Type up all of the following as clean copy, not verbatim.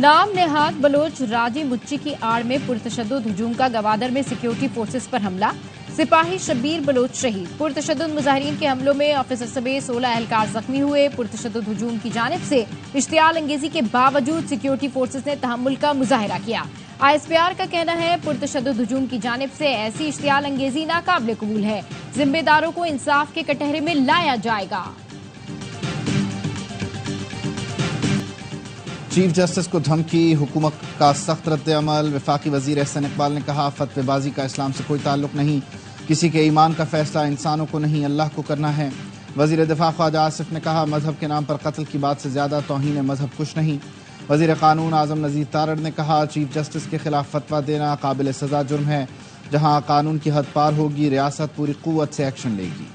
नाम नेहाद बलोच राजी मुच्ची की आड़ में पुरतशद्दुद हुजूम का गवादर में सिक्योरिटी फोर्सेस पर हमला, सिपाही शब्बीर बलोच शहीद। पुरतशद्दुद मुजाहिरीन के हमलों में ऑफिसर समेत 16 एहलकार जख्मी हुए। पुरतशद्दुद हुजूम की जानिब से इश्तियाल अंगेजी के बावजूद सिक्योरिटी फोर्सेस ने तहम्मुल का मुजाहिरा किया। ISPR का कहना है पुरतशद्दुद हुजूम की जानिब से ऐसी इश्तियाल अंगेजी नाकाबिले कबूल है। जिम्मेदारों को इंसाफ के कटहरे में लाया जाएगा। चीफ जस्टिस को धमकी, हुकूमत का सख्त रद्द-ए-अमल। वफाकी वजीर एहसन इकबाल ने कहा, फतवेबाजी का इस्लाम से कोई ताल्लुक नहीं, किसी के ईमान का फैसला इंसानों को नहीं अल्लाह को करना है। वजीर दिफा ख्वाजा आसिफ ने कहा, मजहब के नाम पर कत्ल की बात से ज्यादा तौहीन मजहब कुछ नहीं। वजीर कानून आजम नजीर तारड़ ने कहा, चीफ जस्टिस के खिलाफ फतवा देना काबिल सजा जुर्म है। जहां कानून की हद पार होगी, रियासत पूरी कुव्वत से एक्शन लेगी।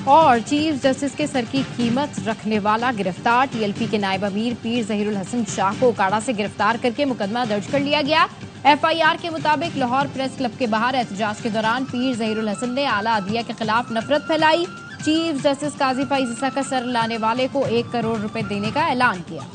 और चीफ जस्टिस के सर की कीमत रखने वाला गिरफ्तार। TLP के नायब अमीर पीर जहीरुल हसन शाह को काड़ा से गिरफ्तार करके मुकदमा दर्ज कर लिया गया। FIR के मुताबिक लाहौर प्रेस क्लब के बाहर एहतजाज के दौरान पीर जहीरुल हसन ने आला अदलिया के खिलाफ नफरत फैलाई। चीफ जस्टिस काजी फैज ईसा का सर लाने वाले को 1 करोड़ रुपए देने का ऐलान किया।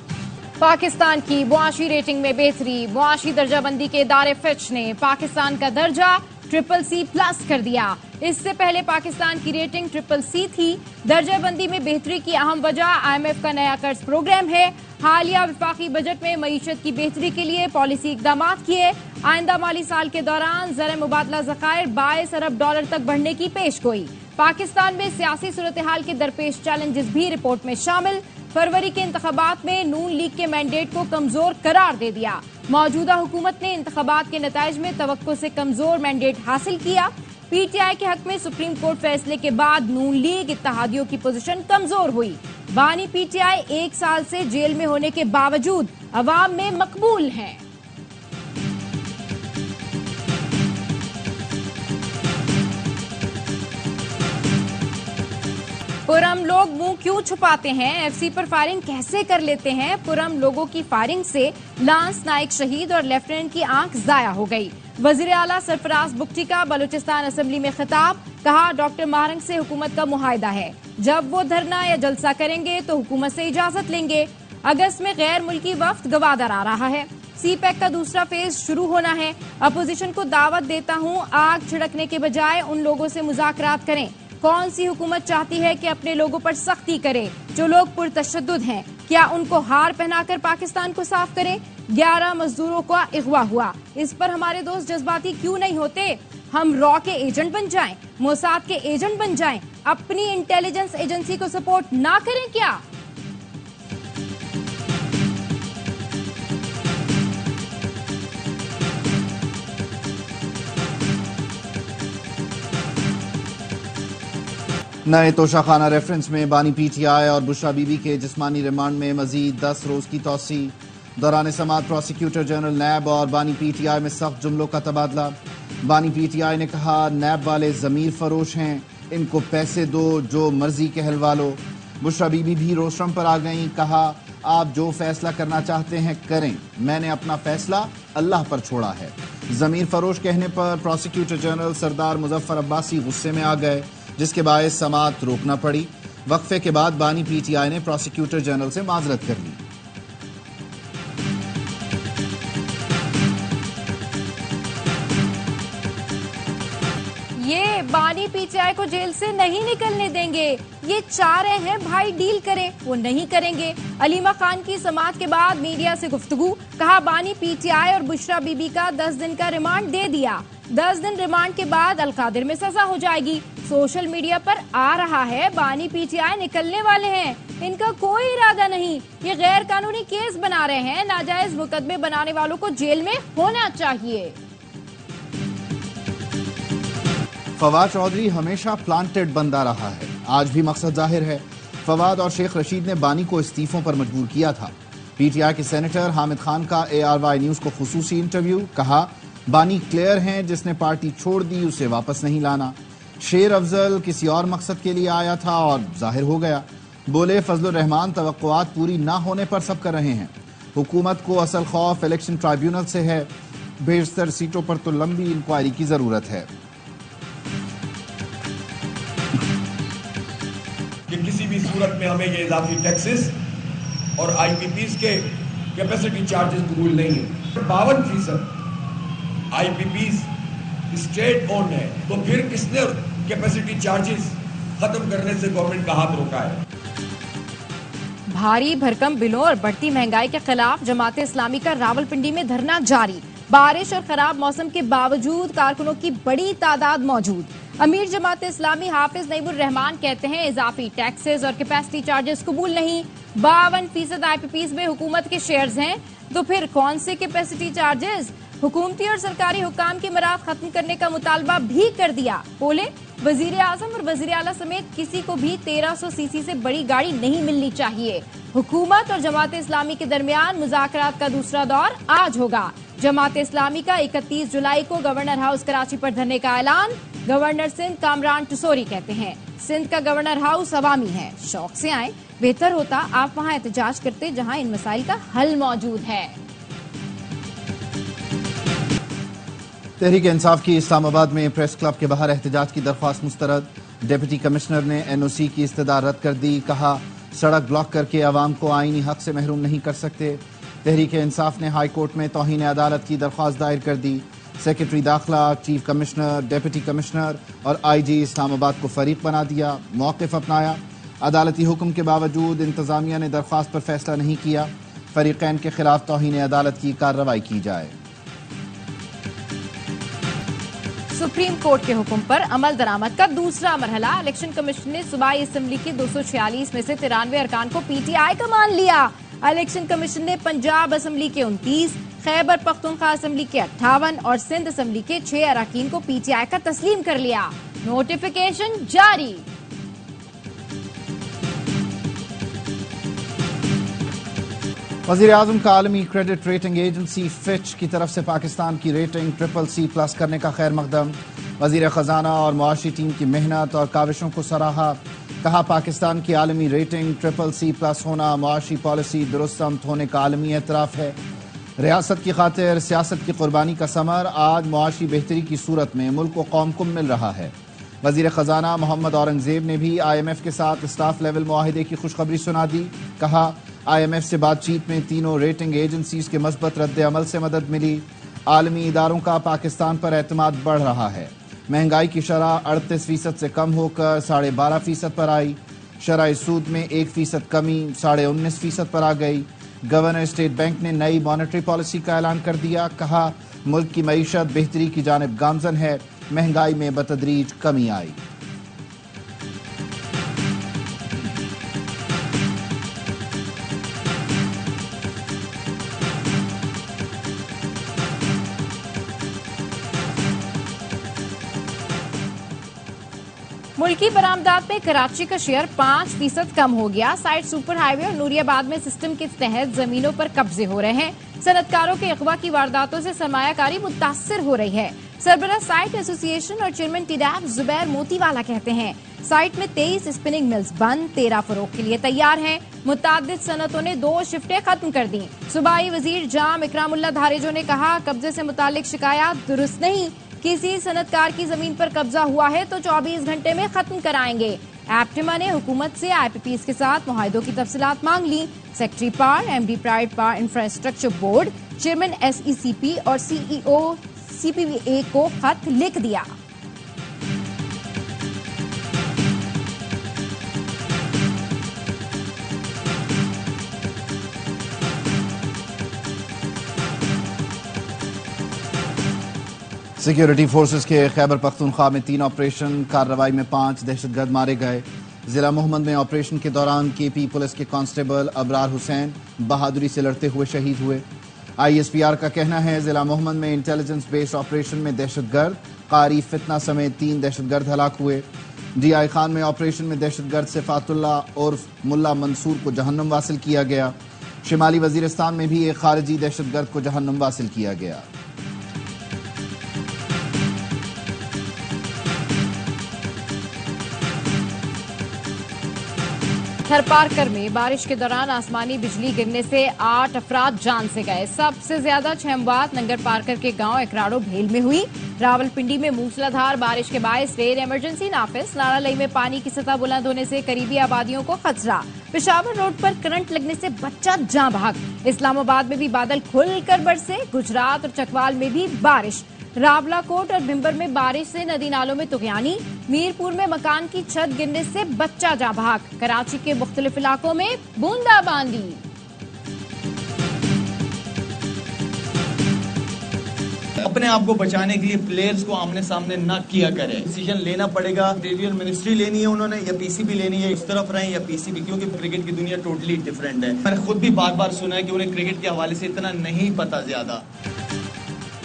पाकिस्तान की मुआशी रेटिंग में बेहतरी। मुआशी दर्जाबंदी के इदारे फिच ने पाकिस्तान का दर्जा CCC+ कर दिया। इससे पहले पाकिस्तान की रेटिंग CCC थी। दर्जाबंदी में बेहतरी की अहम वजह IMF का नया कर्ज प्रोग्राम है। हालिया वफाकी बजट में मईशत की बेहतरी के लिए पॉलिसी इकदाम किए। आइंदा माली साल के दौरान ज़र मुबादला ज़खायर 22 अरब डॉलर तक बढ़ने की पेशगोई। पाकिस्तान में सियासी सूरत हाल के दरपेश चैलेंजेस भी रिपोर्ट में शामिल। फरवरी के इंतखाबात में नून लीग के मैंडेट को कमजोर करार दे दिया। मौजूदा हुकूमत ने इंतखाबात के नताइज में तवक्को से कमजोर मैंडेट हासिल किया। PTI के हक में सुप्रीम कोर्ट फैसले के बाद नून लीग इत्तेहादियों की पोजीशन कमजोर हुई। बानी PTI 1 साल से जेल में होने के बावजूद अवाम में मकबूल हैं। पुरम लोग मुंह क्यों छुपाते हैं? FC पर फायरिंग कैसे कर लेते हैं? पुरम लोगों की फायरिंग से लांस नाइक शहीद और लेफ्टिनेंट की आंख जाया हो गई। वजीर आला सरफराज बुगटी का बलूचिस्तान असेंबली में खिताब, कहा डॉक्टर महरंग से हुकूमत का मुआहिदा है। जब वो धरना या जलसा करेंगे तो हुकूमत से इजाजत लेंगे। अगस्त में गैर मुल्की वफ्द गवादर आ रहा है। CPEC का दूसरा फेज शुरू होना है। अपोजिशन को दावत देता हूँ, आग छिड़कने के बजाय उन लोगों से मुज़ाकरात करें। कौन सी हुकूमत चाहती है कि अपने लोगों पर सख्ती करे जो लोग पुरतशद्दुद हैं? क्या उनको हार पहनाकर पाकिस्तान को साफ करे? 11 मजदूरों का अगवा हुआ। इस पर हमारे दोस्त जज्बाती क्यों नहीं होते? हम रॉ के एजेंट बन जाएं, मोसाद के एजेंट बन जाएं, अपनी इंटेलिजेंस एजेंसी को सपोर्ट ना करें क्या? नए तोशाखाना रेफरेंस में बानी PTI और बुशरा बीबी के जिस्मानी रिमांड में मजीद 10 रोज की तौसी। दौरान समात प्रोसिक्यूटर जनरल नैब और बानी PTI में सख्त जुमलों का तबादला। बानी PTI ने कहा, नैब वाले जमीर फरोश हैं, इनको पैसे दो, जो मर्जी कहलवा लो। बुशरा बीबी भी रोस्ट्रम पर आ गई, कहा आप जो फैसला करना चाहते हैं करें, मैंने अपना फैसला अल्लाह पर छोड़ा है। जमीर फरोश कहने पर प्रोसिक्यूटर जनरल सरदार मुजफ्फर अब्बासी गुस्से में आ गए, जिसके बायस समात रोकना पड़ी। वक्फे के बाद बानी PTI ने प्रोसिक्यूटर जनरल से माजरत कर ली। ये बानी PTI को जेल से नहीं निकलने देंगे। ये चाह रहे हैं भाई डील करे, वो नहीं करेंगे। अलीमा खान की समात के बाद मीडिया से गुफ्तगू, कहा बानी PTI और बुशरा बीबी का 10 दिन का रिमांड दे दिया। 10 दिन रिमांड के बाद अलकादिर में सजा हो जाएगी। सोशल मीडिया पर आ रहा है बानी PTI निकलने वाले हैं, इनका कोई इरादा नहीं। ये गैर कानूनी केस बना रहे हैं, नाजायज मुकदमे बनाने वालों को जेल में होना चाहिए। फवाद चौधरी हमेशा प्लांटेड बंदा रहा है, आज भी मकसद जाहिर है। फवाद और शेख रशीद ने बानी को इस्तीफों पर मजबूर किया था। PTI के सेनेटर हामिद खान का ARY न्यूज को खुसूसी इंटरव्यू, कहा बानी क्लियर हैं, जिसने पार्टी छोड़ दी उसे वापस नहीं लाना। शेर अफजल किसी और मकसद के लिए आया था और जाहिर हो गया। बोले फजलुर रहमान तवक्कुआत पूरी ना होने पर सब कर रहे हैं। हुकूमत को असल खौफ इलेक्शन ट्राइब्यूनल से है, बेशतर सीटों पर तो लंबी इंक्वायरी की जरूरत है। कि किसी भी सूरत में हमें ये इजाफी टैक्सेस और IPPs के कैपेसिटी चार्जेस कबूल नहीं है। 52% IPPs स्टेट ओन है, तो फिर किसने कैपेसिटी चार्जेस खत्म करने से गवर्नमेंट का हाथ रोका है? भारी भरकम बिलों और बढ़ती महंगाई के खिलाफ जमाते इस्लामी का रावलपिंडी में धरना जारी। बारिश और खराब मौसम के बावजूद कारकुनों की बड़ी तादाद मौजूद। अमीर जमाते इस्लामी हाफिज नईमुर रहमान कहते हैं इजाफी टैक्सेस और कैपेसिटी चार्जेस कबूल नहीं। 52% IPPs में हुकूमत के शेयर्स हैं, तो फिर कौन से कैपेसिटी चार्जेस? हुकूमती और सरकारी हुक्काम की मराद खत्म करने का मुतालबा भी कर दिया। बोले वजीर आजम और वजीर आला समेत किसी को भी 1300 सीसी से बड़ी गाड़ी नहीं मिलनी चाहिए। हुकूमत और जमात इस्लामी के दरमियान मुज़ाकरात का दूसरा दौर आज होगा। जमात इस्लामी का 31 जुलाई को गवर्नर हाउस कराची पर धरने का ऐलान। गवर्नर सिंध कामरान टसोरी कहते हैं सिंध का गवर्नर हाउस अवामी है, शौक से आए, बेहतर होता आप वहां एहतजाज करते जहां इन मसाइल का हल मौजूद है। तहरीक इंसाफ की इस्लामाबाद में प्रेस क्लब के बाहर एहतजाज की दरख्वास्त मुस्तरद। डिप्टी कमिश्नर ने NOC की इस्तदा रद्द कर दी। कहा सड़क ब्लॉक करके अवाम को आईनी हक से महरूम नहीं कर सकते। तहरीक इंसाफ ने हाई कोर्ट में तौहीन अदालत की दरख्वास्त दायर कर दी। सेक्रेटरी दाखिला, चीफ कमिश्नर, डिप्टी कमिश्नर और IG इस्लामाबाद को फरीक बना दिया, मौक़िफ़ अपनाया। अदालती हुक्म के बावजूद इंतजामिया ने दरख्वास्त पर फैसला नहीं किया। फरीक़ैन के खिलाफ तौहीन अदालत की कार्रवाई की जाए। सुप्रीम कोर्ट के हुक्म पर अमल दरामद का दूसरा मरहला। इलेक्शन कमीशन ने सूबाई असेंबली के 246 में से 93 अरकान को PTI का मान लिया। इलेक्शन कमीशन ने पंजाब असेंबली के 29, खैबर पख्तूनख्वा असेंबली के 58 और सिंध असेंबली के 6 अरकान को PTI का तस्लीम कर लिया। नोटिफिकेशन जारी। वज़ीर आज़म का आलमी क्रेडिट रेटिंग एजेंसी फिच की तरफ से पाकिस्तान की रेटिंग CCC+ करने का खैर मकदम। वज़ीर ख़जाना और मुआशी टीम की मेहनत और काविशों को सराहा। कहा पाकिस्तान की आलमी रेटिंग CCC+ होना मुआशी पॉलिसी दुरुस्त होने का आलमी एतराफ़ है। रियासत की खातिर सियासत की कुर्बानी का समर आज मुआशी बेहतरी की सूरत में मुल्क व कौम को मिल रहा है। वज़ीर ख़जाना मोहम्मद औरंगज़ेब ने भी IMF के साथ स्टाफ लेवल मुआहिदे की खुशखबरी सुना दी। कहा IMF से बातचीत में तीनों रेटिंग एजेंसीज के मस्बत रद्द अमल से मदद मिली। आलमी इदारों का पाकिस्तान पर एतमाद बढ़ रहा है। महंगाई की शरह 38% से कम होकर 12.5% पर आई। शरह सूद में 1% कमी 19.5% पर आ गई। गवर्नर स्टेट बैंक ने नई मॉनेटरी पॉलिसी का ऐलान कर दिया। कहा मुल्क की मईशत बेहतरी की जानिब गामजन है, महंगाई में बतदरीज कमी आई। मुल्की बरामदात में कराची का शेयर 5% कम हो गया। साइड सुपर हाईवे और नूरियाबाद में सिस्टम के तहत जमीनों पर कब्जे हो रहे हैं। सनतकारों के अगवा की वारदातों से सरमायाकारी मुतासर हो रही है। सरबराह साइट एसोसिएशन और चेयरमैन टिडैब जुबैर मोतीवाला कहते हैं साइट में 23 स्पिनिंग मिल्स बंद, 13 फरोख के लिए तैयार हैं। मुतादिद सनतों ने 2 शिफ्टें खत्म कर दी। सूबाई वजीर जाम इकरामुल्लाह धारेजो ने कहा कब्जे से मुतालिक शिकायत दुरुस्त नहीं, किसी सनतकार की जमीन पर कब्जा हुआ है तो 24 घंटे में खत्म कराएंगे। एप्टिमा ने हुकूमत से IPPs के साथ मुआहिदों की तफसीलात मांग ली। सेक्रेटरी पार, MD प्राइड पार इंफ्रास्ट्रक्चर बोर्ड, चेयरमैन SECP और CEO CPVA को खत लिख दिया। सिक्योरिटी फोर्सेस के खैबर पख्तूनख्वा में 3 ऑपरेशन, कार्रवाई में 5 दहशतगर्द मारे गए। जिला मोहम्मद में ऑपरेशन के दौरान KP पुलिस के कांस्टेबल अबरार हुसैन बहादुरी से लड़ते हुए शहीद हुए। ISPR का कहना है जिला मोहम्मद में इंटेलिजेंस बेस्ड ऑपरेशन में दहशतगर्द कारी फितना समेत 3 दहशतगर्द हलाक हुए। DI खान में ऑपरेशन में दहशतगर्द सिफातुल्ला उर्फ मुल्ला मंसूर को जहन्नुम वासिल किया गया। शिमाली वजीरिस्तान में भी एक खारिजी दहशतगर्द को जहन्नुम वासिल किया गया। थरपारकर में बारिश के दौरान आसमानी बिजली गिरने से 8 अफराद जान से गए। सबसे ज्यादा 6 अमवात नंगर पारकर के गांव एकराड़ो भेल में हुई। रावलपिंडी में मूसलाधार बारिश के बायस रेल इमरजेंसी नाफिज। नारालई में पानी की सतह बुलंद होने से करीबी आबादियों को खतरा। पेशावर रोड पर करंट लगने से बच्चा जाँ बहक। इस्लामाबाद में भी बादल खुलकर बरसे। गुजरात और चकवाल में भी बारिश। रावलाकोट और भिंबर में बारिश से नदी नालों में तुगयानी। मीरपुर में मकान की छत गिरने से बच्चा जाँ बहक। कराची के मुख्तलिफ इलाकों में बूंदाबांदी। अपने आप को बचाने के लिए प्लेयर्स को आमने सामने न किया करे। डिसीजन लेना पड़ेगा, इंटीरियर मिनिस्ट्री लेनी है उन्होंने या पीसीबी लेनी है, इस तरफ रहें या पीसीबी, क्योंकि क्रिकेट की दुनिया टोटली डिफरेंट है। मैंने खुद भी बार बार सुना है कि उन्हें क्रिकेट के हवाले से इतना नहीं पता ज्यादा।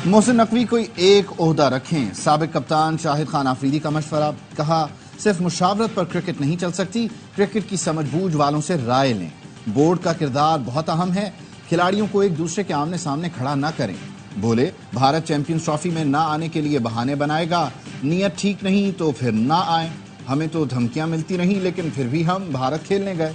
मोहसिन नकवी कोई एक ओहदा रखें, साबिक कप्तान शाहिद खान आफरीदी का मशवरा। कहा सिर्फ मुशावरत पर क्रिकेट नहीं चल सकती, क्रिकेट की समझबूझ वालों से राय लें। बोर्ड का किरदार बहुत अहम है, खिलाड़ियों को एक दूसरे के आमने सामने खड़ा न करें। बोले भारत चैंपियंस ट्रॉफी में ना आने के लिए बहाने बनाएगा, नीयत ठीक नहीं तो फिर ना आए। हमें तो धमकियां मिलती रहीं लेकिन फिर भी हम भारत खेलने गए।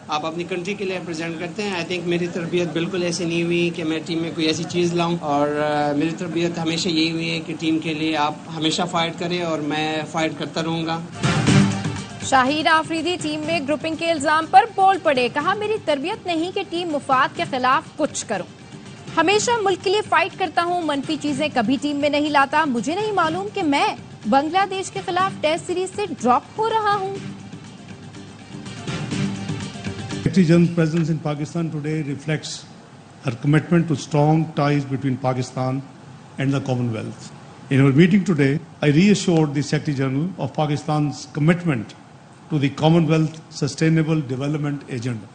आप अपनी कंट्री के लिए रिप्रेजेंट करते हैं। आई थिंक मेरी तरबियत बिल्कुल ऐसी नहीं हुई कि मैं टीम में कोई ऐसी चीज़ लाऊं, और मेरी तरबियत हमेशा यही हुई है कि टीम के लिए आप हमेशा फाइट करें और मैं फाइट करता रहूँगा। शाहिद आफरीदी टीम में ग्रुपिंग के इल्जाम पर बोल पड़े। कहा मेरी तरबियत नहीं कि टीम मुफाद के खिलाफ कुछ करूं, हमेशा मुल्क के लिए फाइट करता हूं, मनफी चीजें कभी टीम में नहीं लाता। मुझे नहीं मालूम कि मैं बांग्लादेश के खिलाफ टेस्ट सीरीज से ड्रॉप हो रहा हूं। Secretary General's presence in Pakistan today reflects her commitment to strong ties between Pakistan and the Commonwealth. In our meeting today, I reassured the Secretary General of Pakistan's commitment to the Commonwealth Sustainable Development Agenda.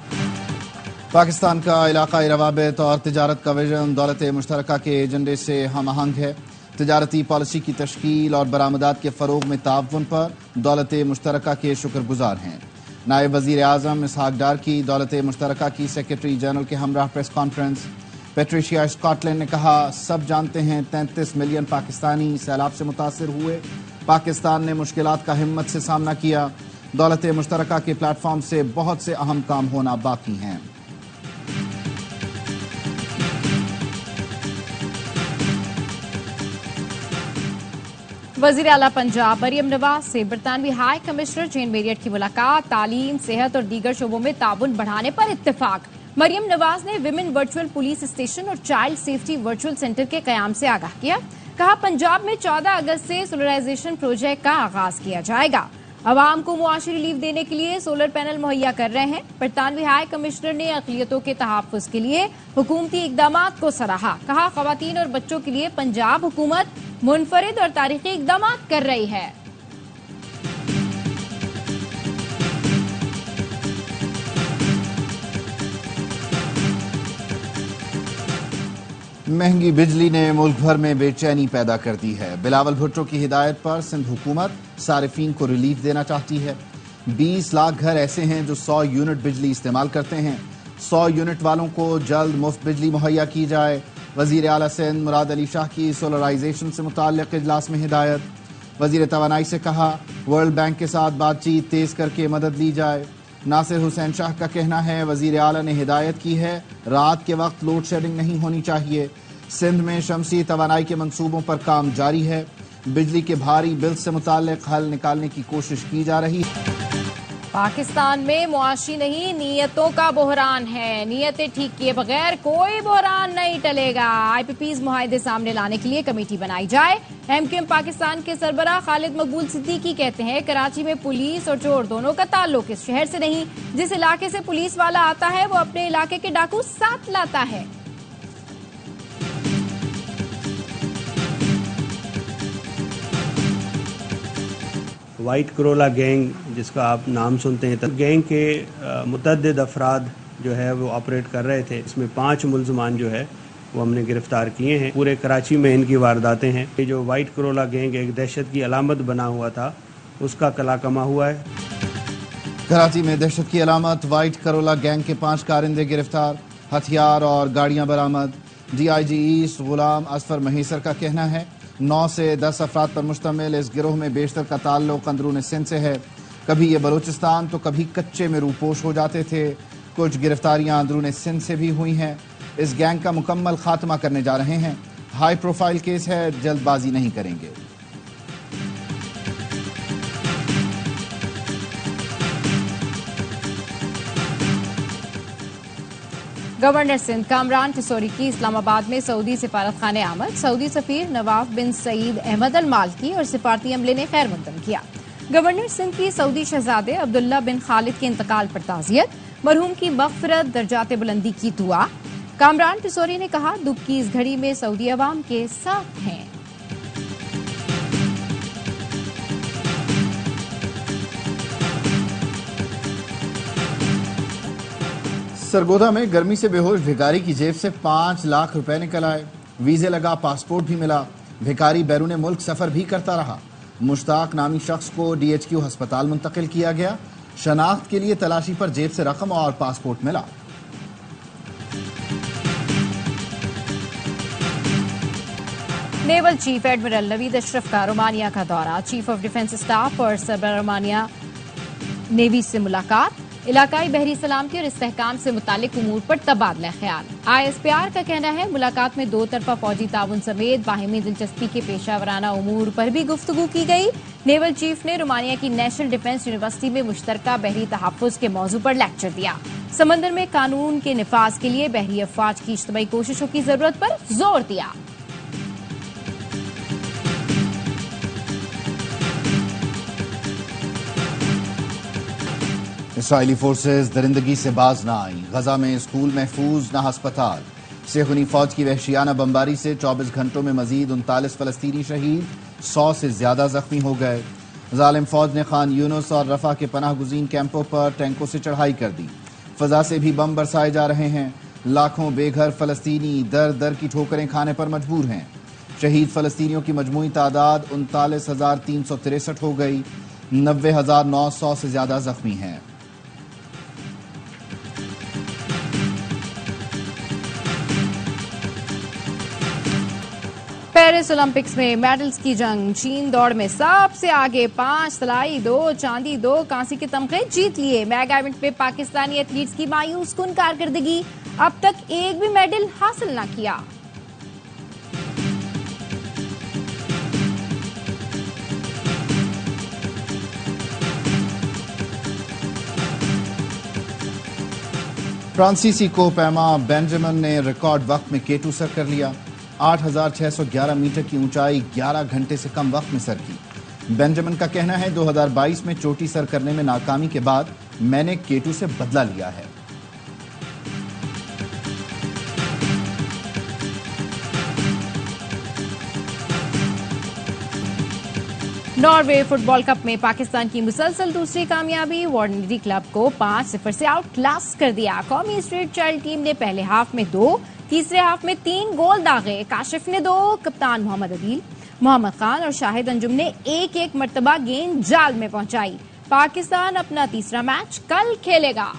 Pakistan का इलाकाई रवाबित और तिजारत का vision दौलत मुश्तरका के एजेंडे से हम आहंग है। तिजारती पॉलिसी की तश्कील और बरामदात के फरोग में ताउन पर दौलत मुश्तरका के शुक्रगुजार हैं। नायब वजीर आजम इसहाक डार की दौलत मुश्तरका की सेक्रेटरी जनरल के हमराह प्रेस कॉन्फ्रेंस। पेट्रिशिया स्कॉटलैंड ने कहा सब जानते हैं 33 मिलियन पाकिस्तानी सैलाब से मुतासर हुए, पाकिस्तान ने मुश्किलात का हिम्मत से सामना किया। दौलत मुश्तरका के प्लेटफॉर्म से बहुत से अहम काम होना बाकी हैं। वजीर आला पंजाब मरियम नवाज से बरतानवी हाई कमिश्नर जेन मेरियट की मुलाकात। तालीम, सेहत और दीगर शोबों में ताउन बढ़ाने पर इत्तेफाक। मरियम नवाज ने विमेन वर्चुअल पुलिस स्टेशन और चाइल्ड सेफ्टी वर्चुअल सेंटर के कयाम से आगाह किया। कहा पंजाब में 14 अगस्त से सोलराइजेशन प्रोजेक्ट का आगाज किया जाएगा। अवाम को मुआशी रिलीफ देने के लिए सोलर पैनल मुहैया कर रहे हैं। बरतानवी हाई कमिश्नर ने अक़लियतों के तहफ़्फ़ुज़ के लिए हुकूमती इक़दामात को सराहा। कहा ख़वातीन और बच्चों के लिए पंजाब हुकूमत मुनफरिद और तारीखी इक़दामात कर रही है। महंगी बिजली ने मुल्क भर में बेचैनी पैदा कर दी है। बिलावल भुट्टो की हिदायत पर सिंध हुकूमत सारिफीन को रिलीफ देना चाहती है। 20 लाख घर ऐसे हैं जो 100 यूनिट बिजली इस्तेमाल करते हैं। 100 यूनिट वालों को जल्द मुफ्त बिजली मुहैया की जाए। वजीर आला सिंध मुराद अली शाह की सोलराइजेशन से मुताल्लिक़ इजलास में हिदायत। वजीर तवानाई से कहा वर्ल्ड बैंक के साथ बातचीत तेज करके मदद ली जाए। नासिर हुसैन शाह का कहना है वजीर आला ने हिदायत की है रात के वक्त लोड शेडिंग नहीं होनी चाहिए। सिंध में शमसी तवानाई के मंसूबों पर काम जारी है। बिजली के भारी बिल से मुताल्लिक़ हल निकालने की कोशिश की जा रही है। पाकिस्तान में मुआशी नहीं नीयतों का बहरान है। नीयतें ठीक किए बगैर कोई बहरान नहीं टलेगा। IPPs मुआहदे सामने लाने के लिए कमेटी बनाई जाए। MQM पाकिस्तान के सरबराह खालिद मकबूल सिद्दीकी कहते हैं कराची में पुलिस और चोर दोनों का ताल्लुक इस शहर से नहीं। जिस इलाके से पुलिस वाला आता है वो अपने इलाके के डाकू साथ लाता है। वाइट करोला गैंग जिसका आप नाम सुनते हैं, तो गैंग के मुतअद्दिद अफराद जो है वो ऑपरेट कर रहे थे। इसमें 5 मुल्ज़मान जो है वो हमने गिरफ्तार किए हैं। पूरे कराची में इनकी वारदातें हैं। ये जो वाइट करोला गैंग एक दहशत की अलामत बना हुआ था उसका कलाकमा हुआ है। कराची में दहशत की अलामत वाइट करोला गैंग के 5 कारिंदे गिरफ्तार, हथियार और गाड़ियां बरामद। DIG ईस्ट गुलाम असफर महेसर का कहना है 9 से 10 अफराद पर मुश्तमिल इस गिरोह में बेशतर का ताल्लुक अंदरून सिंध से है। कभी ये बलूचिस्तान तो कभी कच्चे में रूपोश हो जाते थे। कुछ गिरफ्तारियां अंदरूने सिंध से भी हुई हैं। इस गैंग का मुकम्मल खात्मा करने जा रहे हैं। हाई प्रोफाइल केस है, जल्दबाजी नहीं करेंगे। गवर्नर सिंध कामरान टिसोरी की इस्लामाबाद में सऊदी सिफारत खाने आमद। सऊदी सफीर नवाफ बिन सईद अहमद अल मालकी और सिफारती अमले ने खैर मुकदम किया। गवर्नर सिंध की सऊदी शहजादे अब्दुल्ला बिन खालिद के इंतकाल पर ताज़ियत, मरहूम की मग़फ़िरत, दर्जाते बुलंदी की दुआ। कामरान टिसोरी ने कहा, दुख की इस घड़ी में सऊदी अवाम के साथ हैं। सरगोधा में गर्मी से बेहोश भिखारी की जेब से 5 लाख रुपए निकल आए। वीजे लगा पासपोर्ट भी मिला। भिखारी बैरून मुल्क सफर भी करता रहा। मुश्ताक नामी शख्स को DHQ अस्पताल मुंतकिल किया गया। शनाख्त के लिए तलाशी पर जेब से रकम और पासपोर्ट मिला। Naval chief admiral Naveed Ashraf का रोमानिया का दौरा। चीफ ऑफ डिफेंस स्टाफ और सरबराह रोमानिया नेवी से मुलाकात। इलाकाई बहरी सलामती और इस्तेहकाम से मुतालिक उमूर पर तबादला ख्याल। ISPR का कहना है, मुलाकात में 2 तरफा फौजी ताउन समेत बाहिमी दिलचस्पी के पेशावराना उमूर पर भी गुफ्तगू की गई। नेवल चीफ ने रोमानिया की नेशनल डिफेंस यूनिवर्सिटी में मुश्तरका बहरी तहफ़्फ़ुज़ के मौजू पर लेक्चर दिया। समंदर में कानून के निफाज के लिए बहरी अफवाज की इज्तिमाई कोशिशों की जरूरत पर जोर दिया। इसराइली फोर्सेस दरिंदगी से बाज न आई। गजा में स्कूल महफूज न अस्पताल। सेखुनी फौज की वहशियाना बमबारी से 24 घंटों में मजीद 39 फलस्तीनी शहीद, 100 से ज्यादा जख्मी हो गए। जालिम फौज ने खान यूनुस और रफा के पनाह गुज़ीन कैंपों पर टैंकों से चढ़ाई कर दी। फजा से भी बम बरसाए जा रहे हैं। लाखों बेघर फलस्तीनी दर दर की ठोकरें खाने पर मजबूर हैं। शहीद फलस्तीनियों की मजमूई तादाद 39,363 हो गई। 90,900 से ज्यादा जख्मी हैं। पेरिस ओलंपिक्स में मेडल्स की जंग। चीन दौड़ में सबसे आगे, 5 तलाई, 2 चांदी, 2 कांसी के तमगे जीत लिए। मेगा इवेंट में पाकिस्तानी एथलीट्स की मायूस कुन कारकर्दगी, अब तक एक भी मेडल हासिल न किया। फ्रांसीसी कोपैमा बेंजामिन ने रिकॉर्ड वक्त में K2 सर कर लिया। 8,611 मीटर की ऊंचाई 11 घंटे से कम वक्त में सर की। बेंजामिन का कहना है, 2022 में चोटी सर करने में नाकामी के बाद मैंने K2 से बदला लिया है। नॉर्वे फुटबॉल कप में पाकिस्तान की मुसलसल दूसरी कामयाबी। वार्नरी क्लब को 5-0 से आउट क्लास कर दिया। कौमी स्ट्रीट चाइल्ड टीम ने पहले हाफ में 2, तीसरे हाफ में 3 गोल दागे। काशिफ ने 2, कप्तान मोहम्मद अदील, मोहम्मद खान और शाहिद अंजुम ने एक मरतबा गेंद जाल में पहुंचाई। पाकिस्तान अपना तीसरा मैच कल खेलेगा।